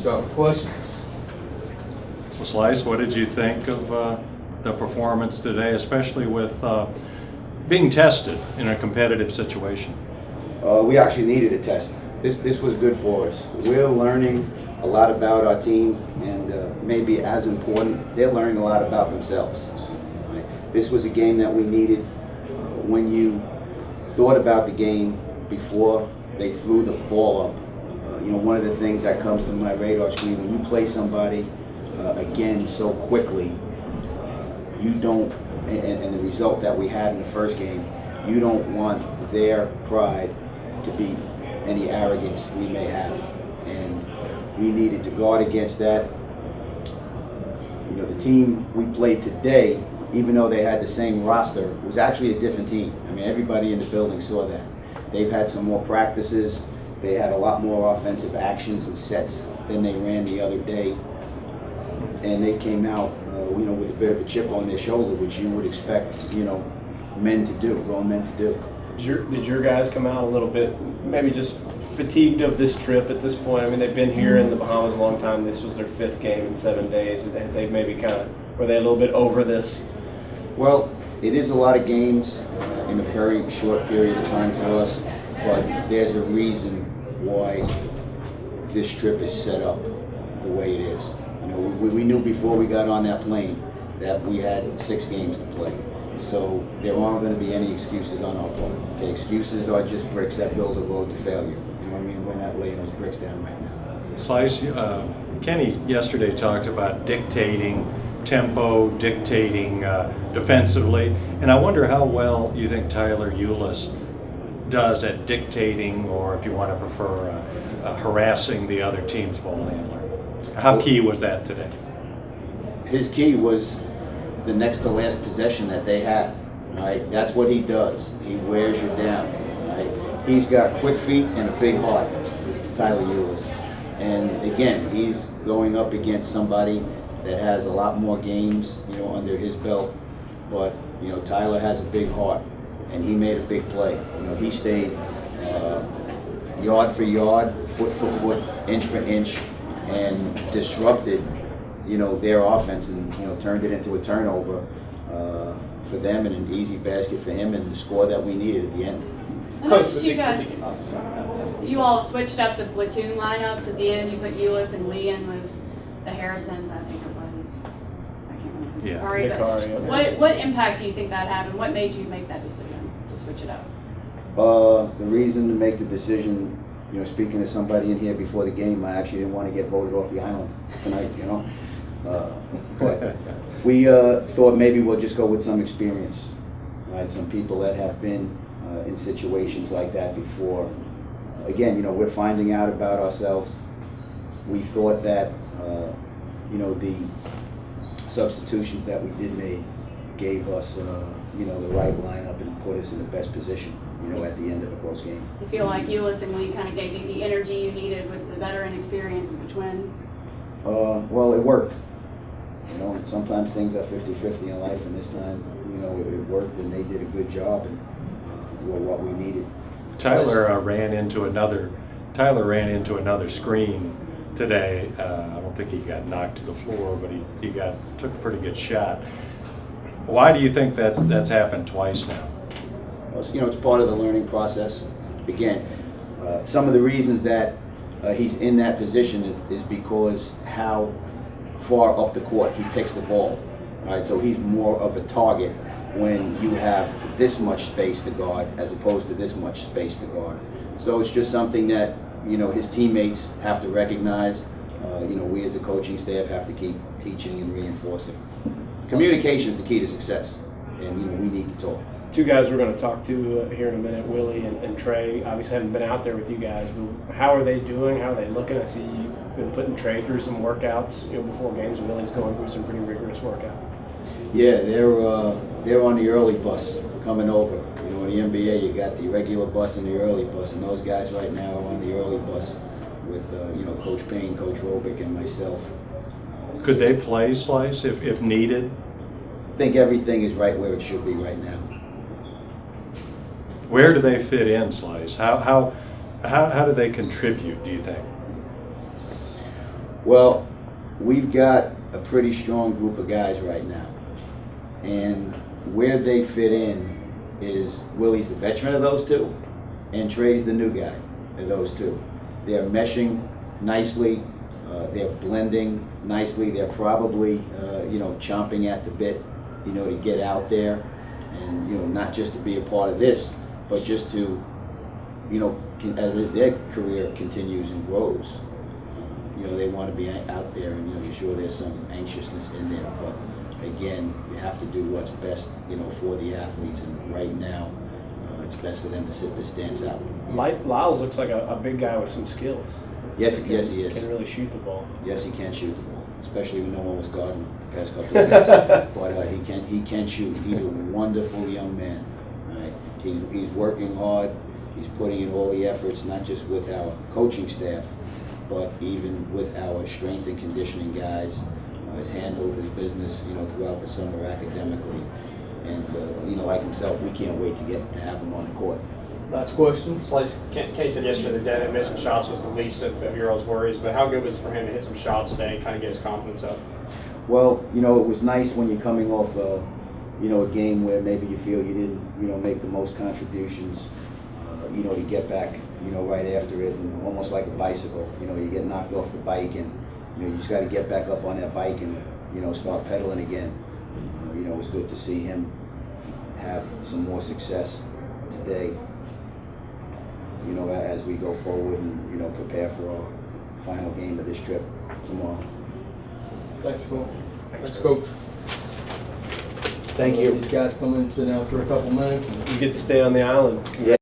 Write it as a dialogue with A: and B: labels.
A: start with questions.
B: Well, Slice, what did you think of the performance today, especially with being tested in a competitive situation?
C: We actually needed a test. This was good for us. We're learning a lot about our team, and maybe as important, they're learning a lot about themselves. Right? This was a game that we needed. When you thought about the game before they threw the ball up, one of the things that comes to my radar screen, when you play somebody again so quickly, you don't, and the result that we had in the first game, you don't want their pride to beat any arrogance we may have. And we needed to guard against that. The team we played today, even though they had the same roster, was actually a different team. I mean, everybody in the building saw that. They've had some more practices. They had a lot more offensive actions and sets than they ran the other day. And they came out, with a bit of a chip on their shoulder, which you would expect, men to do, grown men to do.
D: Did your guys come out a little bit, maybe just fatigued of this trip at this point? I mean, they've been here in the Bahamas a long time. This was their 5th game in 7 days. They maybe were they a little bit over this?
C: Well, it is a lot of games in a very short period of time for us, but there's a reason why this trip is set up the way it is. We knew before we got on that plane that we had 6 games to play. So there aren't going to be any excuses on our part. Okay, excuses are just bricks that build a road to failure. You know what I mean? We're not laying those bricks down right now.
B: Slice, Kenny yesterday talked about dictating tempo, dictating defensively, and I wonder how well you think Tyler Eulis does at dictating, or if you want to prefer, harassing the other team's ball handler. How key was that today?
C: His key was the next to last possession that they had. Right? That's what he does. He wears you down. Right? He's got quick feet and a big heart, Tyler Eulis. And again, he's going up against somebody that has a lot more games, under his belt. But Tyler has a big heart, and he made a big play. He stayed yard for yard, foot for foot, inch for inch, and disrupted, their offense, and turned it into a turnover for them and an easy basket for him, and the score that we needed at the end.
E: I noticed you all switched up the platoon lineups at the end. You put Eulis and Lee in with the Harrisons, I think it was. I can't remember.
B: Yeah.
E: Sorry, but what impact do you think that had, and what made you make that decision to switch it up?
C: The reason to make the decision, speaking to somebody in here before the game, I actually didn't want to get voted off the island tonight, But we thought maybe we'll just go with some experience, right? Some people that have been in situations like that before. Again, we're finding out about ourselves. We thought that, the substitutions that we did make gave us, the right lineup and put us in the best position, at the end of a close game.
E: You feel like Eulis and Lee kind of gave you the energy you needed with the veteran experience of the twins?
C: Well, it worked. Sometimes things are 50-50 in life, and this time, it worked, and they did a good job, and were what we needed.
B: Tyler ran into another screen today. I don't think he got knocked to the floor, but he took a pretty good shot. Why do you think that's happened twice now?
C: Well, it's part of the learning process. Again, some of the reasons that he's in that position is because how far up the court he picks the ball. Right, so he's more of a target when you have this much space to guard as opposed to this much space to guard. So it's just something that his teammates have to recognize. We as a coaching staff have to keep teaching and reinforcing. Communication is the key to success, and we need to talk.
D: 2 guys we're going to talk to here in a minute, Willie and Trey, obviously haven't been out there with you guys, but how are they doing? How are they looking? I see you've been putting Trey through some workouts before games. Willie's going through some pretty rigorous workouts.
C: Yeah, they're on the early bus coming over. In the NBA, you got the regular bus and the early bus, and those guys right now are on the early bus with Coach Payne, Coach Robick, and myself.
B: Could they play, Slice, if needed?
C: I think everything is right where it should be right now.
B: Where do they fit in, Slice? How do they contribute, do you think?
C: Well, we've got a pretty strong group of guys right now. And where they fit in is Willie's the veteran of those two, and Trey's the new guy of those two. They're meshing nicely, they're blending nicely, they're probably, chomping at the bit, to get out there and, not just to be a part of this, but just to, as their career continues and grows. They want to be out there, and you're sure there's some anxiousness in there, but again, you have to do what's best, for the athletes, and right now, it's best for them to sit this dance out.
D: Lyles looks like a big guy with some skills.
C: Yes, he is.
D: Can really shoot the ball.
C: Yes, he can shoot the ball, especially when no one was guarding him the past couple of years. But he can shoot. He's a wonderful young man. Right? He's working hard. He's putting in all the efforts, not just with our coaching staff, but even with our strength and conditioning guys. Has handled his business, throughout the summer academically, and like himself, we can't wait to have him on the court.
A: Last question.
F: Like Kenny said yesterday, that missing shots was the least of your all's worries, but how good was it for him to hit some shots today and kind of get his confidence up?
C: Well, it was nice when you're coming off a game where maybe you feel you didn't, make the most contributions, to get back, right after it, and almost like a bicycle, you get knocked off the bike, and you just got to get back up on that bike and, start pedaling again. It was good to see him have some more success today, as we go forward and, prepare for our final game of this trip tomorrow.
A: Thanks, Coach. Thanks, Coach.
C: Thank you.
A: These guys come in and sit down for a couple minutes.
D: You get to stay on the island.
C: Yeah,